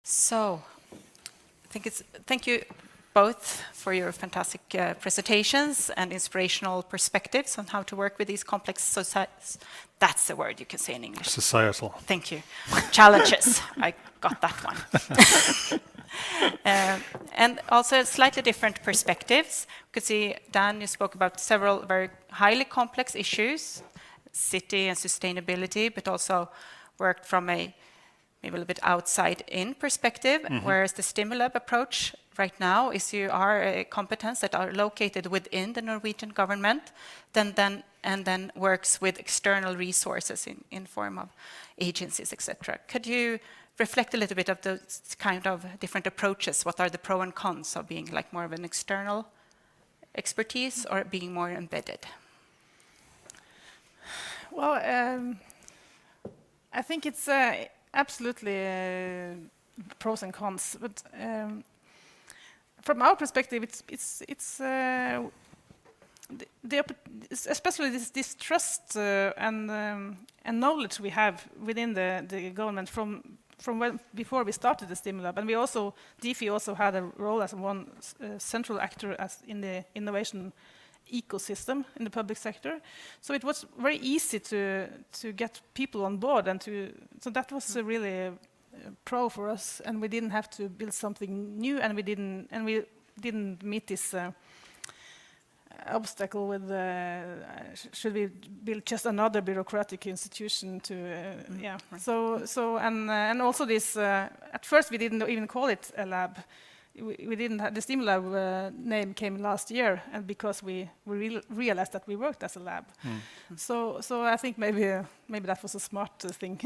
So, thank you both for your fantastic presentations and inspirational perspectives on how to work with these complex societies. That's the word you can say in English. Societal. Thank you. Challenges. I got that one. And also slightly different perspectives. You could see, Dan, you spoke about several very highly complex issues, city and sustainability, but also worked from a maybe a little bit outside-in perspective, whereas the Stimulab approach right now is you are a competence that are located within the Norwegian government, and then works with external resources in form of agencies, etc. Could you reflect a little bit of those kind of different approaches? What are the pros and cons of being like more of an external expertise or being more embedded? Well, I think it's absolutely pros and cons, but from our perspective, it's especially this trust and knowledge we have within the government from when before we started the Stimulab, and DFI also had a role as one central actor as in the innovation ecosystem in the public sector. So it was very easy to get people on board, and so that was really pro for us, and we didn't have to build something new, and we didn't meet this obstacle with should we build just another bureaucratic institution to yeah. So and also this at first we didn't even call it a lab. We didn't have the Stimulab name came last year, and because we realized that we worked as a lab. So I think maybe that was a smart thing.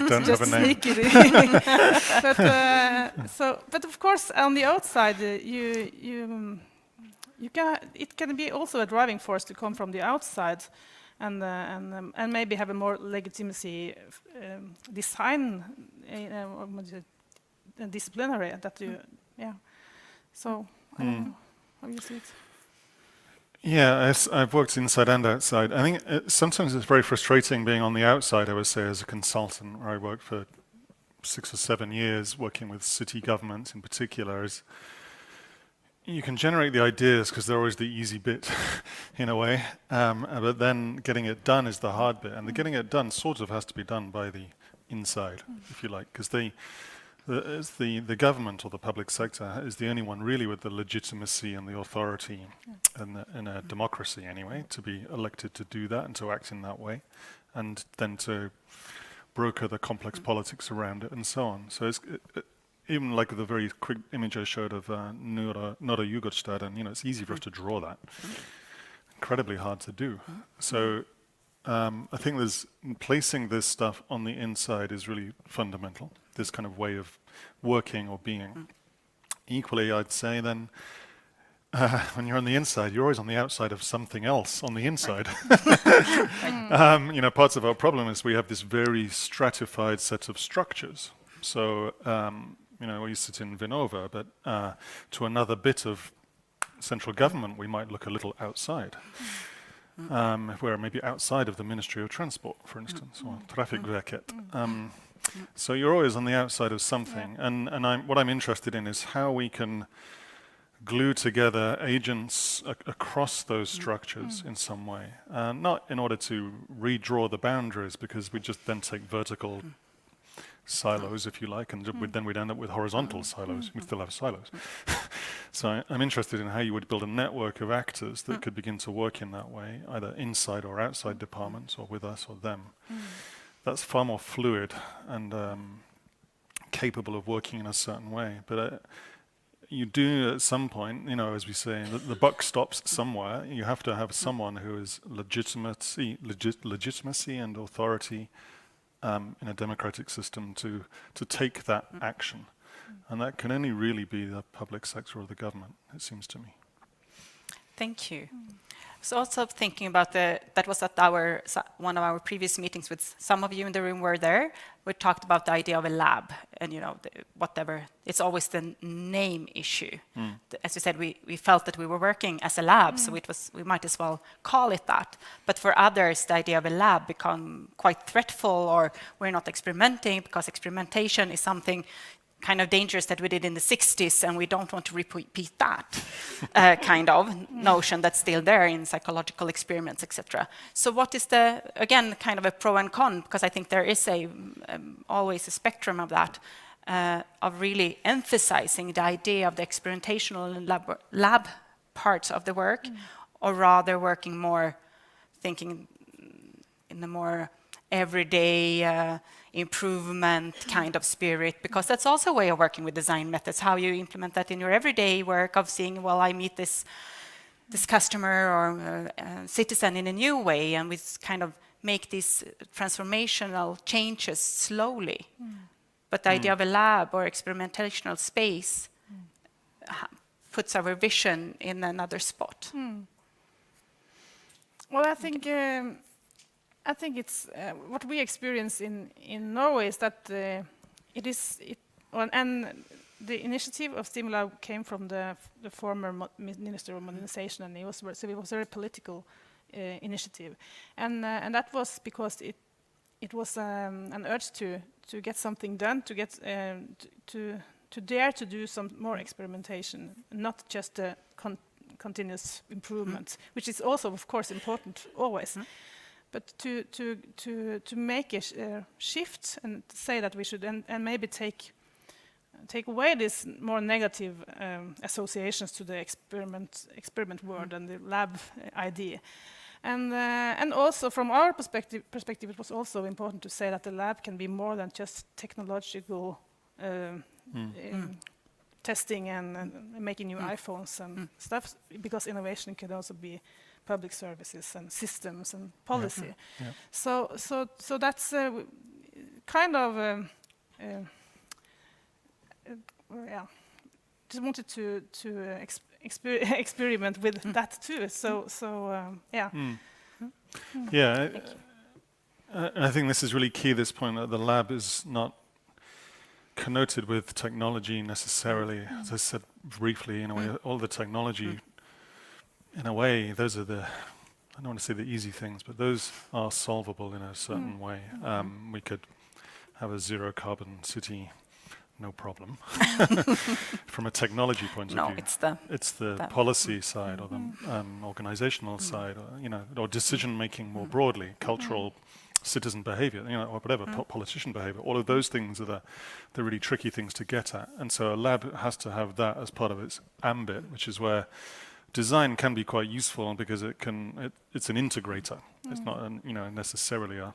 Don't just have a name. But of course on the outside it can be also a driving force to come from the outside, and maybe have a more legitimacy design disciplinary that you. Yeah. So, I don't know how you see it. Yeah, I've worked inside and outside. I think sometimes it's very frustrating being on the outside, I would say, as a consultant, where I worked for 6 or 7 years working with city governments in particular. Is you can generate the ideas because they're always the easy bit in a way, but then getting it done is the hard bit. And the getting it done sort of has to be done by the inside, if you like, because the government or the public sector is the only one really with the legitimacy and the authority in a democracy anyway to be elected to do that and to act in that way, and then to broker the complex politics around it and so on. So it's even like the very quick image I showed of Norra Djurgårdsstaden, it's easy for us to draw that. Incredibly hard to do. So I think placing this stuff on the inside is really fundamental, this kind of way of working or being. Equally, I'd say then, when you're on the inside, you're always on the outside of something else on the inside. Parts of our problem is we have this very stratified set of structures. So, we sit in Vinnova, but to another bit of central government, we might look a little outside. Where maybe outside of the Ministry of Transport, for instance, or Trafikverket. So you're always on the outside of something, and what I'm interested in is how we can glue together agents across those structures in some way, not in order to redraw the boundaries, because we just then take vertical silos, if you like, and then we'd end up with horizontal silos. We still have silos. So I'm interested in how you would build a network of actors that could begin to work in that way, either inside or outside departments, or with us or them. That's far more fluid and capable of working in a certain way. But you do at some point, as we say, the buck stops somewhere. You have to have someone who is legitimacy and authority in a democratic system to take that action. And that can only really be the public sector or the government, it seems to me. Thank you. So also thinking about that was at one of our previous meetings with some of you in the room were there. We talked about the idea of a lab, and whatever. It's always the name issue. As you said, we felt that we were working as a lab, so we might as well call it that. But for others, the idea of a lab become quite threatful, or we're not experimenting because experimentation is something kind of dangerous that we did in the 60s, and we don't want to repeat that kind of notion that's still there in psychological experiments, etc. So what is the, again, kind of a pro and con, because I think there is always a spectrum of that, of really emphasizing the idea of the experimentational and lab parts of the work, or rather working more, thinking in the more everyday improvement kind of spirit, because that's also a way of working with design methods, how you implement that in your everyday work of seeing, well, I meet this customer or citizen in a new way, and we kind of make these transformational changes slowly. But the idea of a lab or experimentational space puts our vision in another spot. Well, I think it's what we experience in Norway is that and the initiative of STEAMLab came from the former Minister of Modernization, and it was a very political initiative, and that was because it was an urge to get something done, to get to dare to do some more experimentation, not just a continuous improvement, which is also, of course, important always. But to make a shift and say that we should and maybe take away these more negative associations to the experiment word and the lab idea, and also from our perspective, it was also important to say that the lab can be more than just technological testing and making new iPhones and stuff, because innovation can also be public services and systems and policy. So that's kind of just wanted to experiment with that too. I think this is really key, this point that the lab is not connoted with technology necessarily. As I said briefly, in a way, all the technology, in a way, those are I don't want to say the easy things, but those are solvable in a certain way. We could have a zero carbon city, no problem, from a technology point of view. It's the policy side, or the organizational side, or decision making more broadly, cultural citizen behavior, or whatever, politician behavior. All of those things are the really tricky things to get at. And so a lab has to have that as part of its ambit, which is where design can be quite useful, because it's an integrator. It's not necessarily a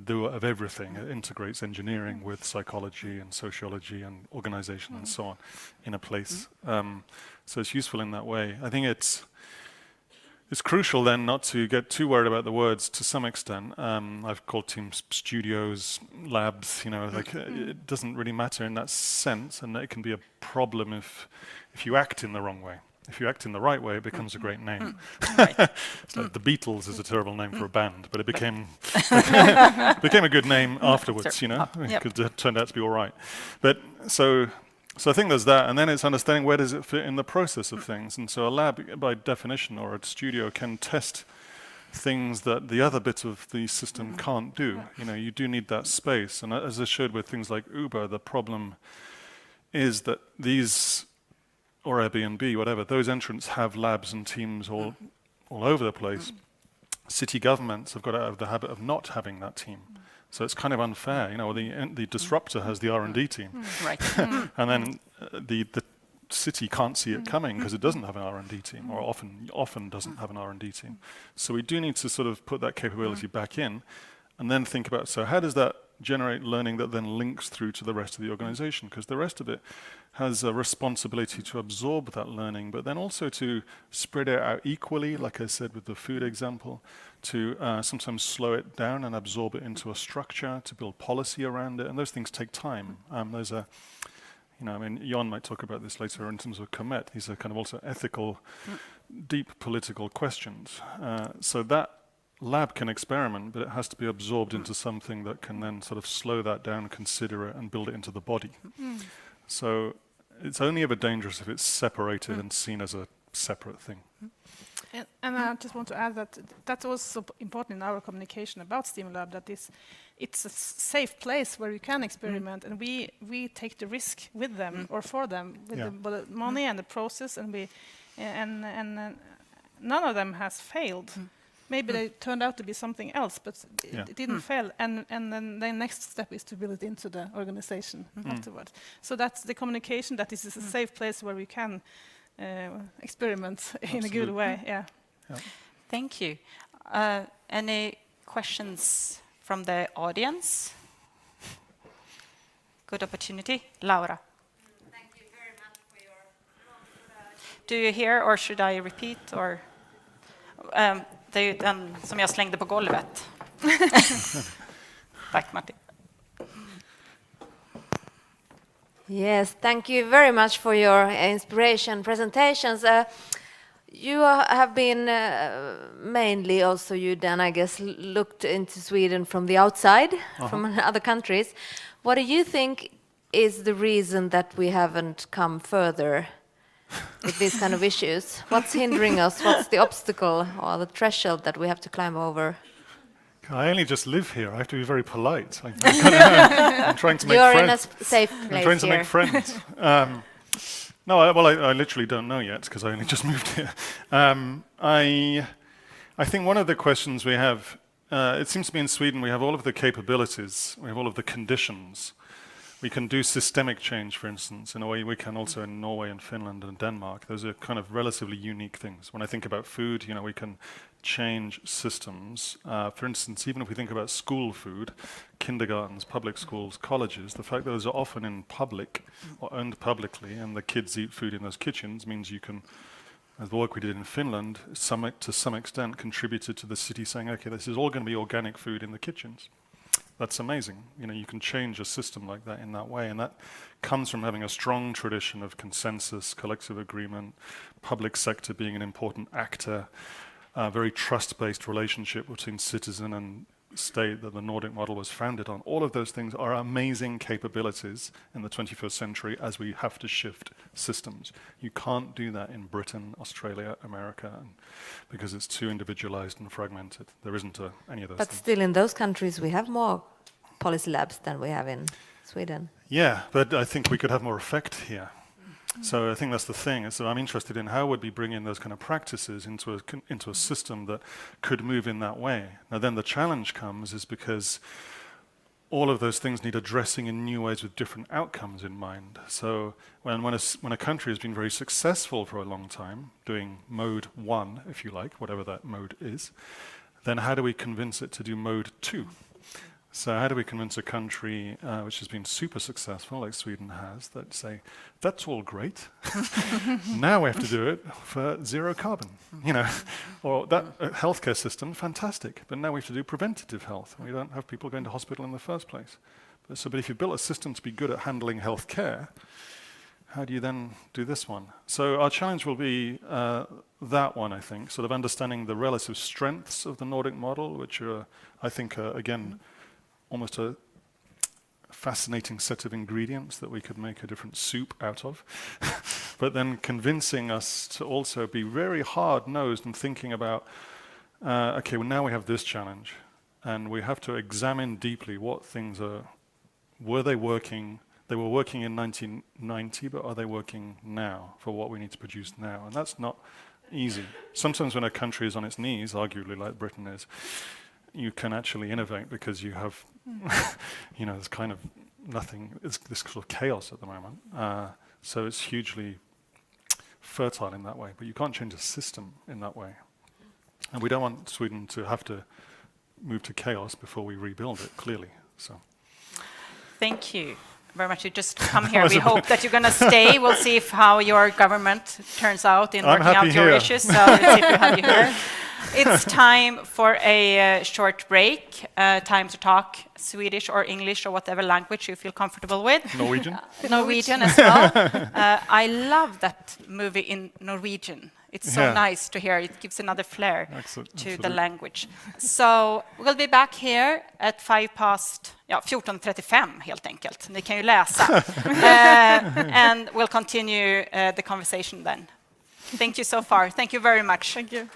doer of everything. It integrates engineering with psychology and sociology and organization and so on in a place. So it's useful in that way. I think it's crucial then not to get too worried about the words to some extent. I've called teams studios, labs, it doesn't really matter in that sense, and it can be a problem if you act in the wrong way. If you act in the right way, it becomes a great name. It's like the Beatles is a terrible name for a band, but it became a good name afterwards, because it turned out to be all right. But so I think there's that, and then it's understanding where does it fit in the process of things. And so a lab, by definition, or a studio can test things that the other bit of the system can't do. You do need that space. And as I showed with things like Uber, the problem is that these, or Airbnb, whatever, those entrants have labs and teams all over the place. City governments have got out of the habit of not having that team. So it's kind of unfair. The disruptor has the R&D team. Right. And then the city can't see it coming because it doesn't have an R&D team, or often doesn't have an R&D team. So we do need to sort of put that capability back in, and then think about, so how does that generate learning that then links through to the rest of the organization? Because the rest of it has a responsibility to absorb that learning, but then also to spread it out equally, like I said with the food example, to sometimes slow it down and absorb it into a structure, to build policy around it, and those things take time. Those are, Jan might talk about this later in terms of Comet. These are kind of also ethical, deep political questions. So that lab can experiment, but it has to be absorbed into something that can then sort of slow that down, consider it, and build it into the body. So it's only ever dangerous if it's separated and seen as a separate thing. And I just want to add that that's also important in our communication about Stimulab, that it's a safe place where you can experiment, and we take the risk with them or for them with the money and the process, and none of them has failed. Maybe they turned out to be something else, but it didn't fail. And then the next step is to build it into the organization afterwards. So that's the communication, that this is a safe place where we can experiment in a good way. Yeah. Thank you. Any questions from the audience? Good opportunity. Laura. Thank you very much for your... Do you hear, or should I repeat? Or det är ju den som jag slängde på golvet. Tack, Martin. Yes, thank you very much for your inspiration presentations. You have been mainly also, you then I guess looked into Sweden from the outside, from other countries. What do you think is the reason that we haven't come further with these kind of issues? What's hindering us? What's the obstacle or the threshold that we have to climb over? I only just live here. I have to be very polite. I'm trying to make You're friends. in a safe place I'm trying to here. make friends. No, I literally don't know yet because I only just moved here. I think one of the questions we have, it seems to be in Sweden, we have all of the capabilities, we have all of the conditions. We can do systemic change, for instance, in a way we can also in Norway and Finland and Denmark. Those are kind of relatively unique things. When I think about food, we can change systems. For instance, even if we think about school food, kindergartens, public schools, colleges, the fact that those are often in public or owned publicly and the kids eat food in those kitchens means you can, as the work we did in Finland, to some extent contributed to the city saying, okay, this is all going to be organic food in the kitchens. That's amazing. You can change a system like that in that way, and that comes from having a strong tradition of consensus, collective agreement, public sector being an important actor, a very trust-based relationship between citizen and state that the Nordic model was founded on. All of those things are amazing capabilities in the 21st century as we have to shift systems. You can't do that in Britain, Australia, America, because it's too individualized and fragmented. There isn't any of those But things. still in those countries we have more policy labs than we have in Sweden. Yeah, but I think we could have more effect here. So I think that's the thing. So I'm interested in how would we bring in those kind of practices into a system that could move in that way. Now then the challenge comes is because all of those things need addressing in new ways with different outcomes in mind. So when a country has been very successful for a long time, doing mode 1, if you like, whatever that mode is, then how do we convince it to do mode 2? So how do we convince a country which has been super successful, like Sweden has, that say, that's all great, now we have to do it for zero carbon, or that healthcare system, fantastic, but now we have to do preventative health. We don't have people going to hospital in the first place. But if you build a system to be good at handling healthcare, how do you then do this one? So our challenge will be that one, I think, sort of understanding the relative strengths of the Nordic model, which are, I think, again, almost a fascinating set of ingredients that we could make a different soup out of. But then convincing us to also be very hard-nosed and thinking about, okay, well now we have this challenge, and we have to examine deeply what things were they working? They were working in 1990, but are they working now for what we need to produce now? And that's not easy. Sometimes when a country is on its knees, arguably like Britain is, you can actually innovate because you have, there's kind of nothing, it's this sort of chaos at the moment. So it's hugely fertile in that way, but you can't change a system in that way. And we don't want Sweden to have to move to chaos before we rebuild it, clearly. So. Thank you very much. You just come here. We hope that you're going to stay. We'll see how your government turns out in working out your issues. So let's see if we have you here. It's time for a short break. Time to talk Swedish or English or whatever language you feel comfortable with. Norwegian? Norwegian as well. I love that movie in Norwegian. It's so nice to hear. It gives another flair to the language. So we'll be back here at 14:35 helt enkelt. Ni kan ju läsa. And we'll continue the conversation then. Thank you so far. Thank you very much. Thank you.